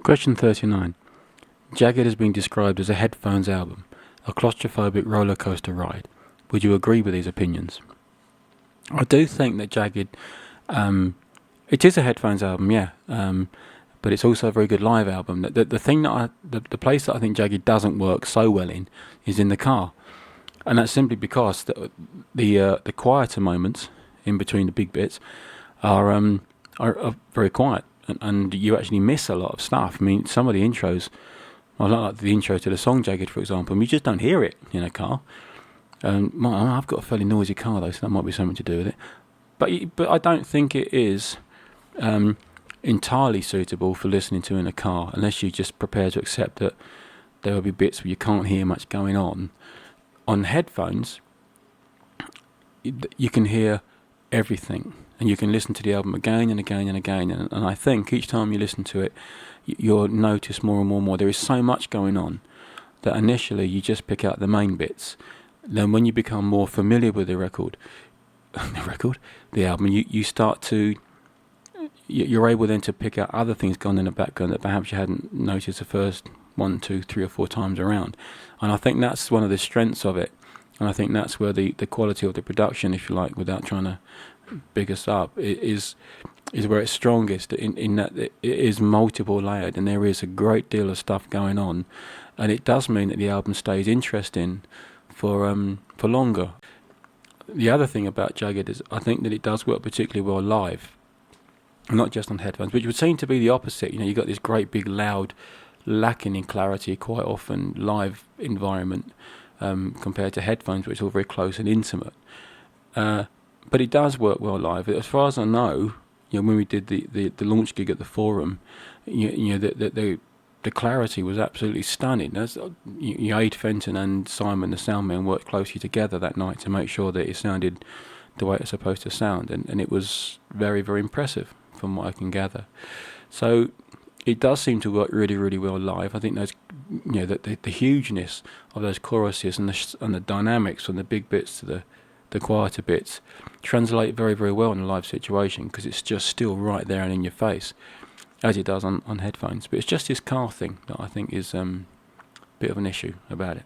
Question 39. Jagged has been described as a headphones album, a claustrophobic roller coaster ride. Would you agree with these opinions? I do think that Jagged, it is a headphones album, yeah, but it's also a very good live album. The thing that the place that I think Jagged doesn't work so well in is in the car, and that's simply because the quieter moments in between the big bits are very quiet, and you actually miss a lot of stuff. I mean, some of the intros, I like the intro to the song Jagged, for example, and you just don't hear it in a car. I've got a fairly noisy car though, so that might be something to do with it. But I don't think it is entirely suitable for listening to in a car, unless you're just prepared to accept that there will be bits where you can't hear much going on. On headphones, you can hear everything, and you can listen to the album again and again and again. And I think each time you listen to it, you'll notice more and more and more. There is so much going on that initially you just pick out the main bits. Then when you become more familiar with the album, you start to, you're able then to pick out other things going on in the background that perhaps you hadn't noticed the first 1, 2, 3 or 4 times around. And I think that's one of the strengths of it. And I think that's where the quality of the production, if you like, without trying to big us up, is where it's strongest, in that it is multiple layered and there is a great deal of stuff going on. And it does mean that the album stays interesting for longer. The other thing about Jagged is I think that it does work particularly well live, not just on headphones, which would seem to be the opposite. You know, you've got this great big loud, lacking in clarity quite often live environment compared to headphones, which are all very close and intimate. But it does work well live. As far as I know, when we did the launch gig at the Forum, the clarity was absolutely stunning. Aid Fenton and Simon, the soundman, worked closely together that night to make sure that it sounded the way it's supposed to sound, and it was very, very impressive from what I can gather. So it does seem to work really, really well live. I think those, the hugeness of those choruses and the dynamics from the big bits to the quieter bits translate very, very well in a live situation, because it's just still right there and in your face, as it does on headphones. But it's just this car thing that I think is a bit of an issue about it.